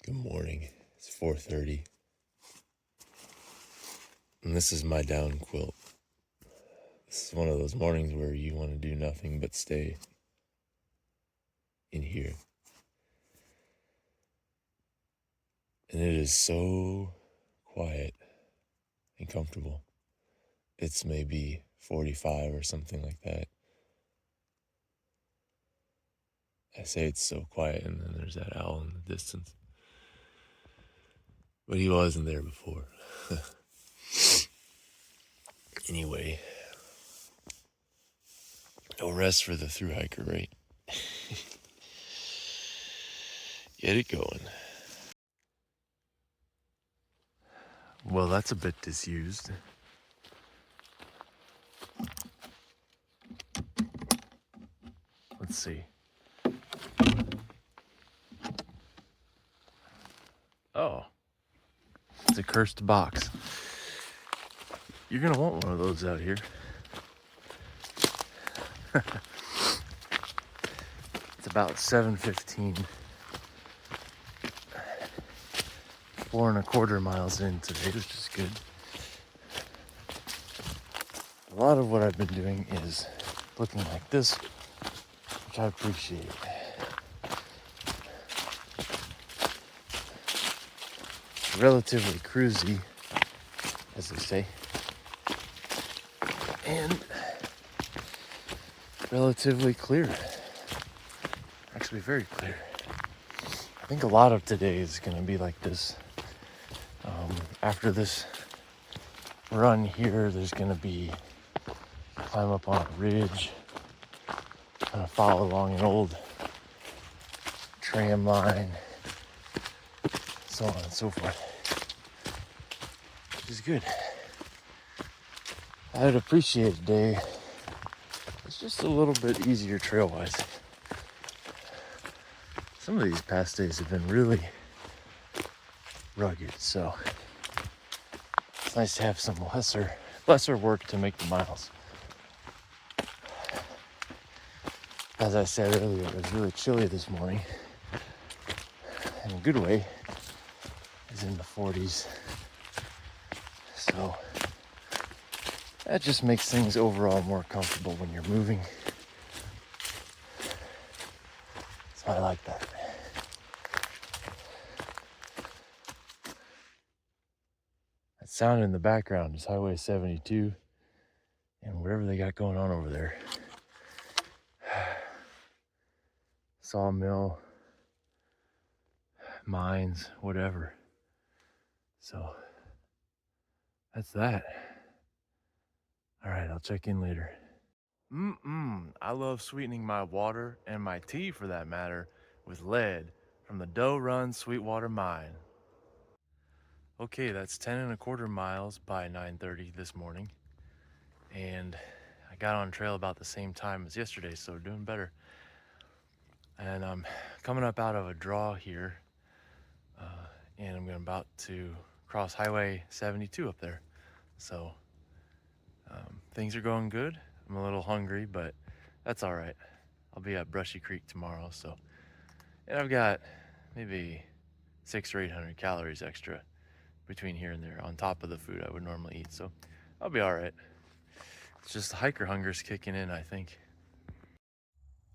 Good morning. It's 4:30. And this is my down quilt. This is one of those mornings where you want to do nothing but stay in here. And it is so quiet and comfortable. It's maybe 45 or something like that. I say it's so quiet, and then there's that owl in the distance. But he wasn't there before. Anyway, no rest for the thru-hiker, right? Get it going. Well, that's a bit disused. Let's see. Oh, it's a cursed box. You're gonna want one of those out here. It's about 7:15. 4.25 miles in today, which is good. A lot of what I've been doing is looking like this, which I appreciate. Relatively cruisy, as they say, and relatively clear. Actually, very clear. I think a lot of today is going to be like this. After this run here, there's going to be climb up on a ridge, kind of follow along an old tram line, so on and so forth, which is good. I'd appreciate a day it's just a little bit easier trail-wise. Some of these past days have been really rugged, so it's nice to have some lesser work to make the miles. As I said earlier, it was really chilly this morning. In a good way. It's in the 40s. So that just makes things overall more comfortable when you're moving. So I like that. That sound in the background is Highway 72 and whatever they got going on over there. Sawmill, mines, whatever. So that's that. All right, I'll check in later. I love sweetening my water and my tea for that matter with lead from the Doe Run Sweetwater Mine. Okay, that's 10.25 miles by 9:30 this morning. And I got on trail about the same time as yesterday, so doing better. And I'm coming up out of a draw here, and I'm about to cross Highway 72 up there. So things are going good. I'm a little hungry, but that's all right. I'll be at Brushy Creek tomorrow, so. And I've got maybe 600 or 800 calories extra between here and there on top of the food I would normally eat, so I'll be all right. It's just the hiker hunger's kicking in, I think.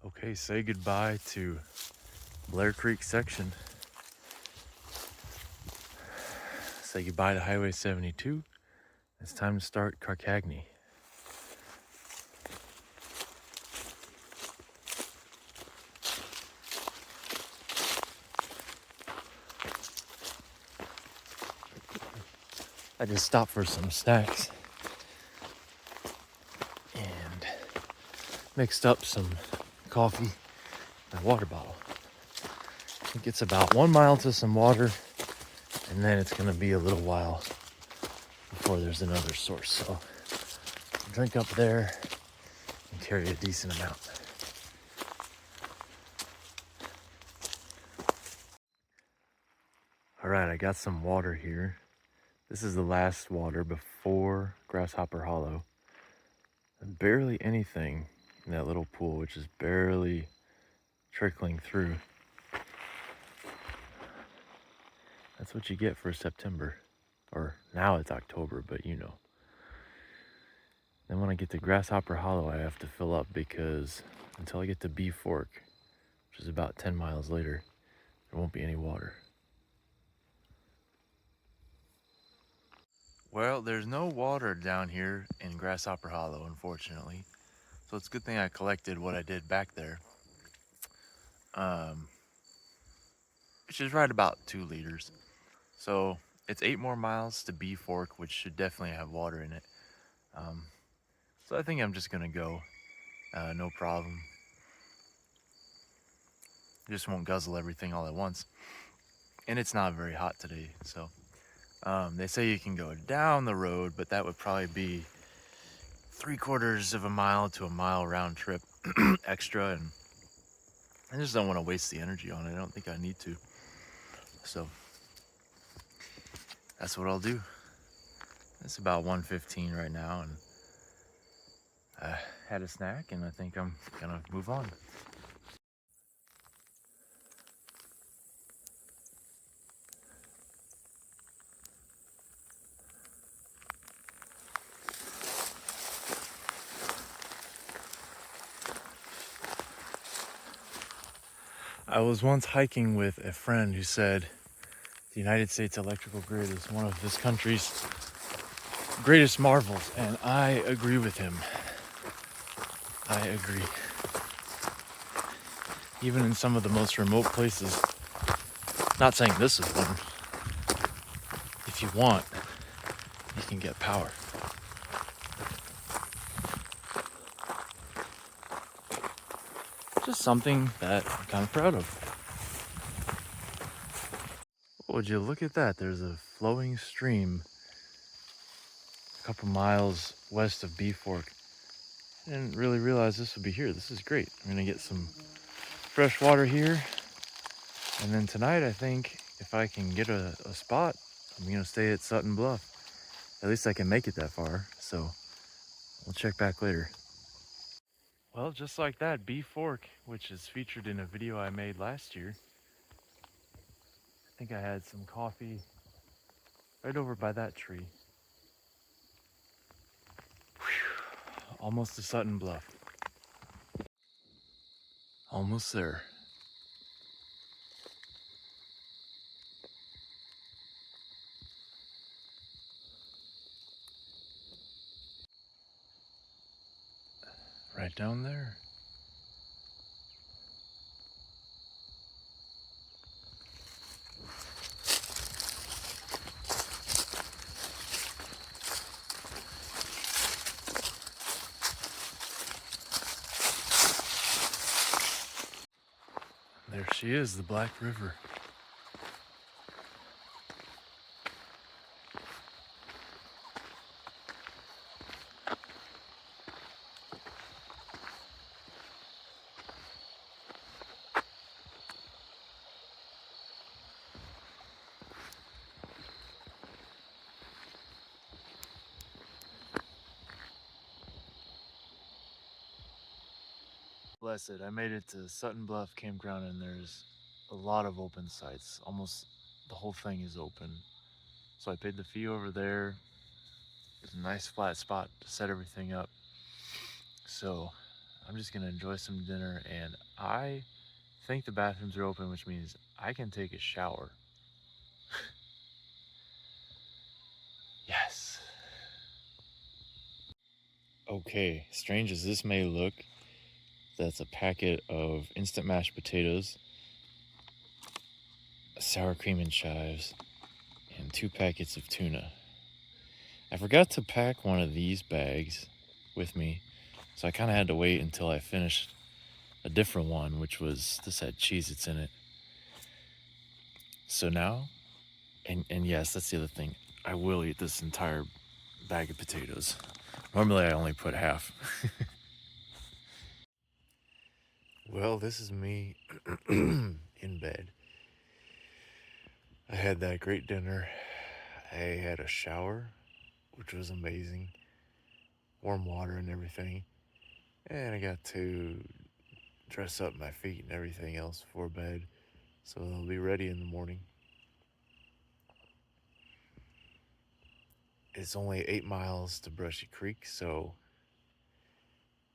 Okay, say goodbye to Blair Creek section. Say goodbye to Highway 72. It's time to start Karkaghne. I just stopped for some snacks and mixed up some coffee and a water bottle. I think it's about 1 mile to some water, and then it's gonna be a little while before there's another source. So I'll drink up there and carry a decent amount. All right, I got some water here. This is the last water before Grasshopper Hollow. Barely anything in that little pool, which is barely trickling through. That's what you get for September. Or now it's October, but you know. Then when I get to Grasshopper Hollow, I have to fill up because until I get to B Fork, which is about 10 miles later, there won't be any water. Well, there's no water down here in Grasshopper Hollow, unfortunately. So it's a good thing I collected what I did back there. Which is right about 2 liters. So it's 8 more miles to B Fork, which should definitely have water in it. So I think I'm just gonna go, no problem. Just won't guzzle everything all at once. And it's not very hot today, so they say you can go down the road, but that would probably be 3/4 of a mile to a mile round trip extra, and I just don't want to waste the energy on it. I don't think I need to. So that's what I'll do. It's about 1:15 right now, and I had a snack, and I think I'm gonna move on. I was once hiking with a friend who said the United States electrical grid is one of this country's greatest marvels, and I agree with him. I agree. Even in some of the most remote places, not saying this is one, if you want, you can get power. Just something that I'm kind of proud of. Would you look at that? There's a flowing stream a couple miles west of B Fork. I didn't really realize this would be here. This is great. I'm gonna get some fresh water here. And then tonight, I think if I can get a spot, I'm gonna stay at Sutton Bluff. At least I can make it that far. So we'll check back later. Well, just like that, B Fork, which is featured in a video I made last year. I think I had some coffee right over by that tree. Whew. Almost to Sutton Bluff. Almost there. Right down there. There she is, the Black River. Blessed, I made it to Sutton Bluff Campground, and there's a lot of open sites. Almost the whole thing is open. So I paid the fee over there. It's a nice flat spot to set everything up. So I'm just gonna enjoy some dinner, and I think the bathrooms are open, which means I can take a shower. Yes. Okay, strange as this may look, that's a packet of instant mashed potatoes, sour cream and chives, and 2 packets of tuna. I forgot to pack one of these bags with me, so I kind of had to wait until I finished a different one, which was, this had Cheez-Its in it. So now, and yes, that's the other thing, I will eat this entire bag of potatoes. Normally I only put half. Well, this is me in bed. I had that great dinner. I had a shower, which was amazing. Warm water and everything. And I got to dress up my feet and everything else for bed, so they'll be ready in the morning. It's only 8 miles to Brushy Creek, so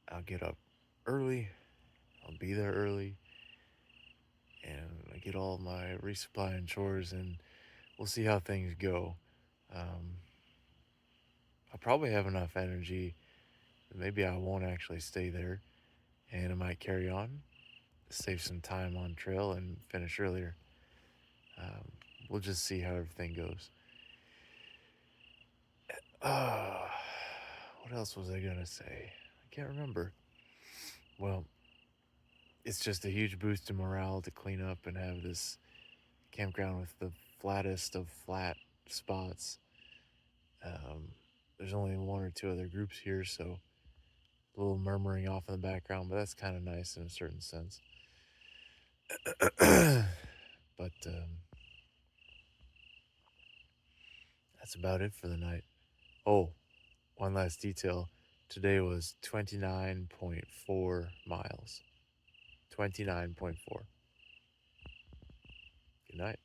I'll get up early. I'll be there early, and I get all my resupply and chores, and we'll see how things go. Um, I'll probably have enough energy. Maybe I won't actually stay there, and I might carry on, save some time on trail, and finish earlier. Um, we'll just see how everything goes. Uh, what else was I gonna say? I can't remember. Well, it's just a huge boost in morale to clean up and have this campground with the flattest of flat spots. Um, there's only one or two other groups here, so a little murmuring off in the background, but that's kind of nice in a certain sense. But that's about it for the night. Oh, one last detail. Today was 29.4 miles. 29.4. Good night.